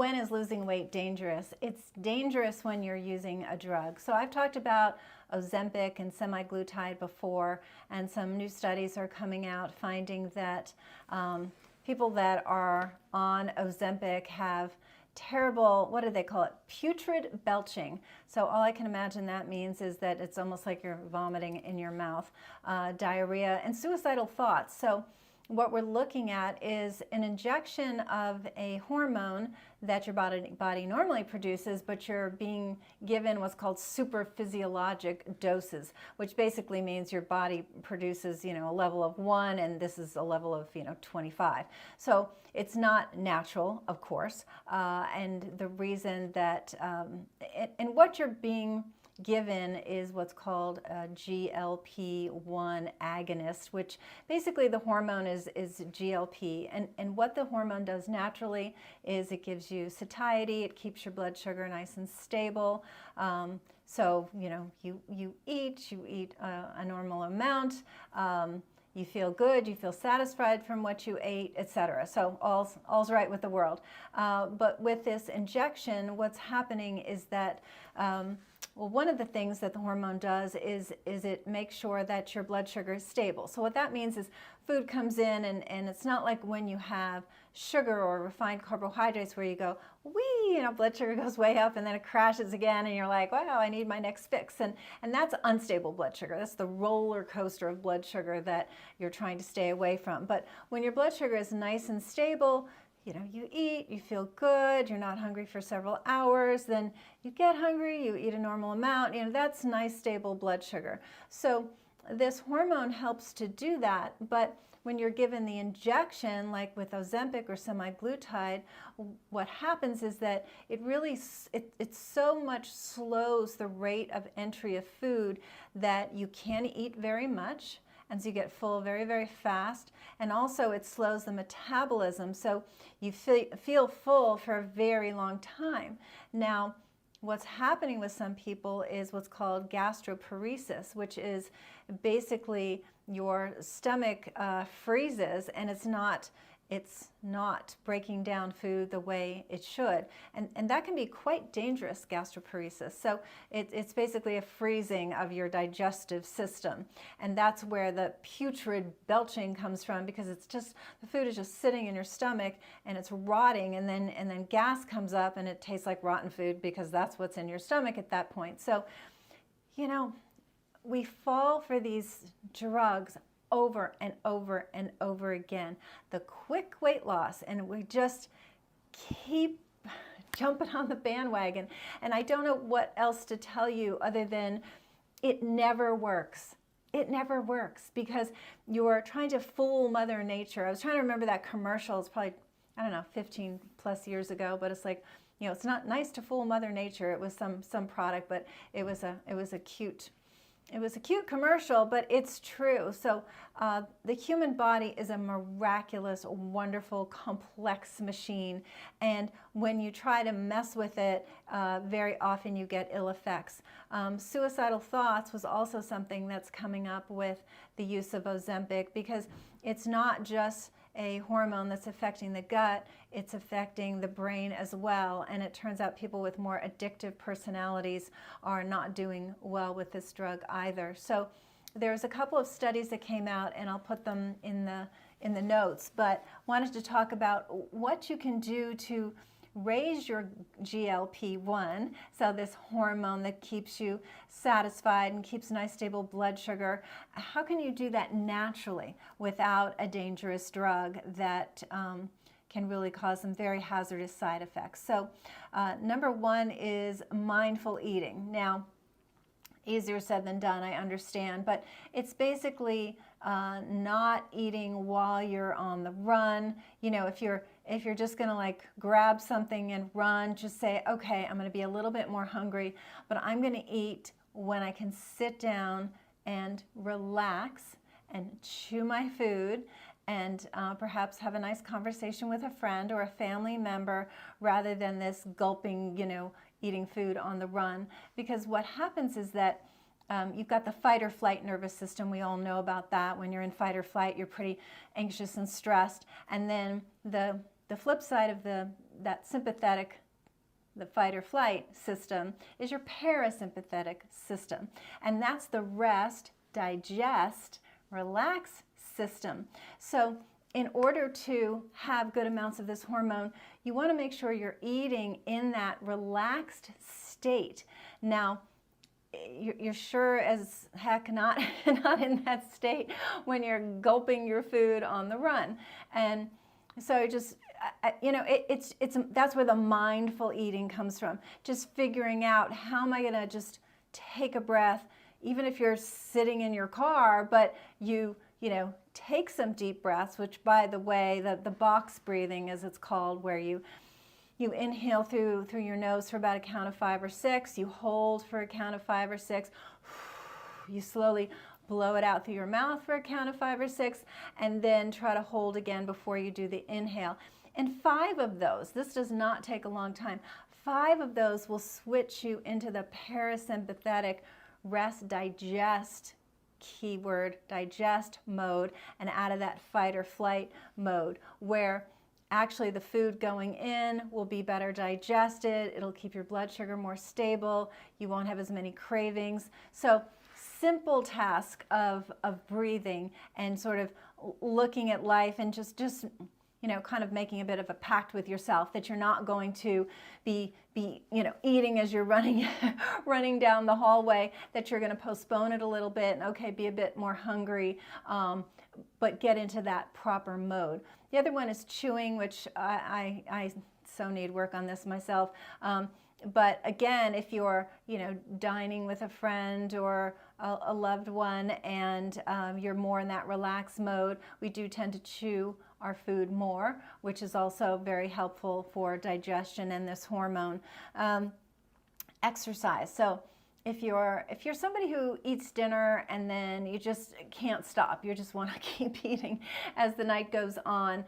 when is losing weight dangerous? It's dangerous when you're using a drug. So I've talked about Ozempic and semi-glutide before, and some new studies are coming out finding that people that are on Ozempic have terrible, what do they call it? Putrid belching. So all I can imagine that means is that it's almost like you're vomiting in your mouth, diarrhea, and suicidal thoughts. So what we're looking at is an injection of a hormone that your body normally produces, but you're being given what's called super physiologic doses, which basically means your body produces, a level of 1, and this is a level of, 25. So it's not natural, of course, and the reason that, and what you're being given is what's called a GLP-1 agonist, which basically the hormone is GLP. And what the hormone does naturally is it gives you satiety, it keeps your blood sugar nice and stable. So, you eat a normal amount, you feel good, you feel satisfied from what you ate, etc. So all's right with the world. But with this injection, what's happening is that well, one of the things that the hormone does is it makes sure that your blood sugar is stable. So what that means is food comes in, and it's not like when you have sugar or refined carbohydrates where you go, whee, blood sugar goes way up and then it crashes again and you're like, wow, I need my next fix. And that's unstable blood sugar. That's the roller coaster of blood sugar that you're trying to stay away from. But when your blood sugar is nice and stable, you eat, you feel good, you're not hungry for several hours, then you get hungry, you eat a normal amount, that's nice, stable blood sugar. So this hormone helps to do that, but when you're given the injection, like with Ozempic or semi-glutide, what happens is that it really, it so much slows the rate of entry of food that you can't eat very much, and so you get full very, very fast. And also it slows the metabolism, so you feel full for a very long time. Now, what's happening with some people is what's called gastroparesis, which is basically your stomach freezes, and it's not breaking down food the way it should. And that can be quite dangerous, gastroparesis. So it's basically a freezing of your digestive system. And that's where the putrid belching comes from, because it's just, the food is just sitting in your stomach and it's rotting, and then gas comes up and it tastes like rotten food because that's what's in your stomach at that point. So, we fall for these drugs over and over and over again. The quick weight loss, and we just keep jumping on the bandwagon. And I don't know what else to tell you other than it never works. It never works because you're trying to fool Mother Nature. I was trying to remember that commercial. It's probably, 15 plus years ago, but it's like, it's not nice to fool Mother Nature. It was some product, but it was a cute commercial, but it's true. So the human body is a miraculous, wonderful, complex machine. And when you try to mess with it, very often you get ill effects. Suicidal thoughts was also something that's coming up with the use of Ozempic, because it's not just a hormone that's affecting the gut, it's affecting the brain as well. And it turns out people with more addictive personalities are not doing well with this drug either. So there's a couple of studies that came out, and I'll put them in the notes, but wanted to talk about what you can do to raise your GLP-1, so this hormone that keeps you satisfied and keeps nice stable blood sugar. How can you do that naturally without a dangerous drug that can really cause some very hazardous side effects? So number one is mindful eating. Now, easier said than done, I understand, but it's basically not eating while you're on the run. If you're just gonna like grab something and run, just say, okay, I'm gonna be a little bit more hungry, but I'm gonna eat when I can sit down and relax and chew my food, and perhaps have a nice conversation with a friend or a family member, rather than this gulping, eating food on the run. Because what happens is that you've got the fight or flight nervous system. We all know about that. When you're in fight or flight, you're pretty anxious and stressed. And then the flip side of that sympathetic, the fight or flight system, is your parasympathetic system. And that's the rest, digest, relax system. So in order to have good amounts of this hormone, you want to make sure you're eating in that relaxed state. Now, you're sure as heck not in that state when you're gulping your food on the run. And so just, that's where the mindful eating comes from. Just figuring out, how am I going to just take a breath, even if you're sitting in your car, but you take some deep breaths, which, by the way, the box breathing, as it's called, where you inhale through your nose for about a count of 5 or 6, you hold for a count of 5 or 6, you slowly blow it out through your mouth for a count of 5 or 6, and then try to hold again before you do the inhale. And 5 of those, this does not take a long time, 5 of those will switch you into the parasympathetic rest, digest, keyword, digest mode, and out of that fight or flight mode, where actually the food going in will be better digested, it'll keep your blood sugar more stable, you won't have as many cravings. So simple task of breathing and sort of looking at life and just kind of making a bit of a pact with yourself that you're not going to be eating as you're running down the hallway, that you're going to postpone it a little bit and, okay, be a bit more hungry, but get into that proper mode. The other one is chewing, which I so need work on this myself. But again, if you're dining with a friend or a loved one and you're more in that relaxed mode, we do tend to chew our food more, which is also very helpful for digestion and this hormone. Exercise. So if you're somebody who eats dinner and then you just can't stop, you just want to keep eating as the night goes on,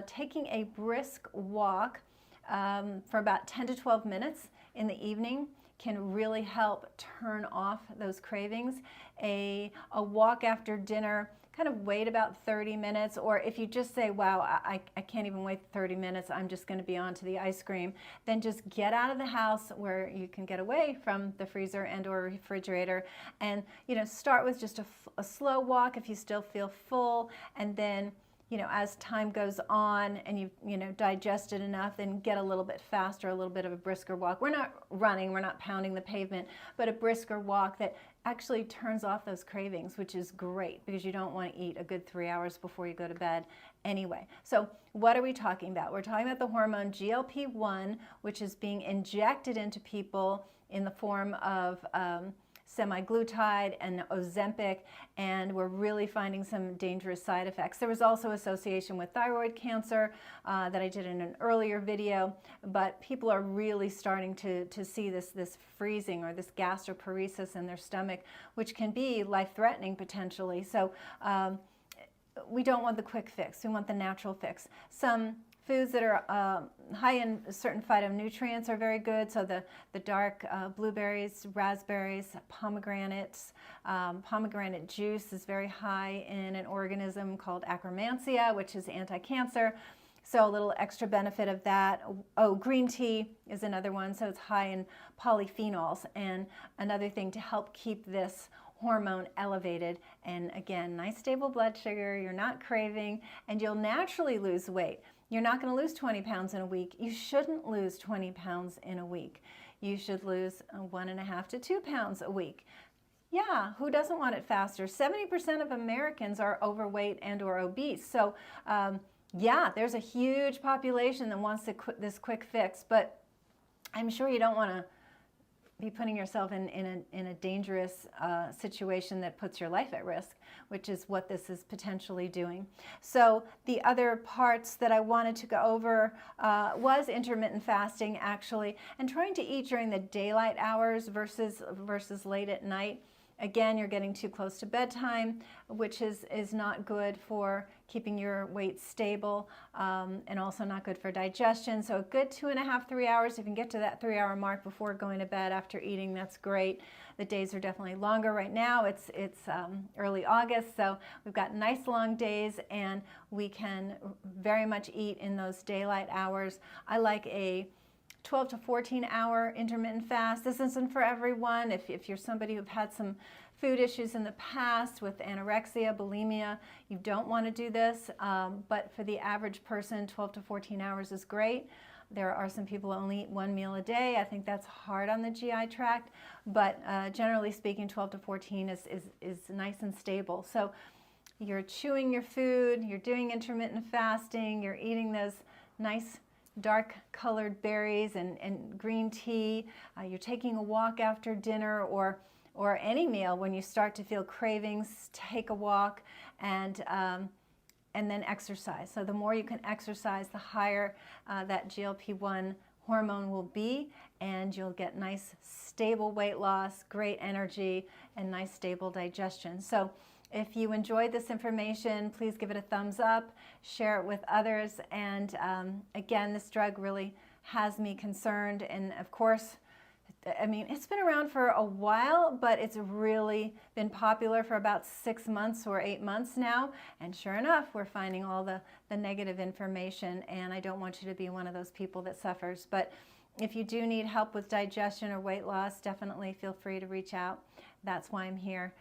taking a brisk walk for about 10 to 12 minutes in the evening can really help turn off those cravings. A walk after dinner, kind of wait about 30 minutes, or if you just say, wow, I can't even wait 30 minutes, I'm just going to be on to the ice cream, then just get out of the house where you can get away from the freezer and or refrigerator, and start with just a slow walk if you still feel full, and then as time goes on and you've digested enough, then get a little bit faster, a little bit of a brisker walk. We're not running, we're not pounding the pavement, but a brisker walk that actually turns off those cravings, which is great because you don't want to eat a good 3 hours before you go to bed anyway. So what are we talking about? We're talking about the hormone GLP-1, which is being injected into people in the form of semi-glutide and Ozempic, and we're really finding some dangerous side effects. There was also association with thyroid cancer that I did in an earlier video, but people are really starting to see this freezing or this gastroparesis in their stomach, which can be life-threatening potentially. So we don't want the quick fix, we want the natural fix. Some foods that are high in certain phytonutrients are very good. So the dark blueberries, raspberries, pomegranates. Pomegranate juice is very high in an organism called Akkermansia, which is anti-cancer. So a little extra benefit of that. Oh, green tea is another one. So it's high in polyphenols, and another thing to help keep this hormone elevated. And again, nice stable blood sugar, you're not craving, and you'll naturally lose weight. You're not going to lose 20 pounds in a week. You shouldn't lose 20 pounds in a week. You should lose 1.5 to 2 pounds a week. Yeah, who doesn't want it faster? 70% of Americans are overweight and or obese. So yeah, there's a huge population that wants this quick fix, but I'm sure you don't want to be putting yourself in a dangerous situation that puts your life at risk, which is what this is potentially doing. So the other parts that I wanted to go over was intermittent fasting, actually, and trying to eat during the daylight hours versus late at night. Again, you're getting too close to bedtime, which is not good for keeping your weight stable, and also not good for digestion. So a good 2.5, 3 hours. If you can get to that 3-hour mark before going to bed after eating, that's great. The days are definitely longer right now. It's early August, so we've got nice long days, and we can very much eat in those daylight hours. I like a 12 to 14 hour intermittent fast. This isn't for everyone. If you're somebody who've had some food issues in the past with anorexia, bulimia, you don't want to do this, but for the average person, 12 to 14 hours is great. There are some people who only eat one meal a day. I think that's hard on the GI tract, but generally speaking, 12 to 14 is nice and stable. So you're chewing your food, you're doing intermittent fasting, you're eating those nice dark colored berries and green tea. You're taking a walk after dinner or any meal. When you start to feel cravings, take a walk, and then exercise. So the more you can exercise, the higher that GLP-1 hormone will be, and you'll get nice stable weight loss, great energy, and nice stable digestion. So if you enjoyed this information, please give it a thumbs up, share it with others, and again, this drug really has me concerned. And of course, I mean, it's been around for a while, but it's really been popular for about 6 months or 8 months now, and sure enough, we're finding all the negative information, and I don't want you to be one of those people that suffers. But if you do need help with digestion or weight loss, definitely feel free to reach out. That's why I'm here.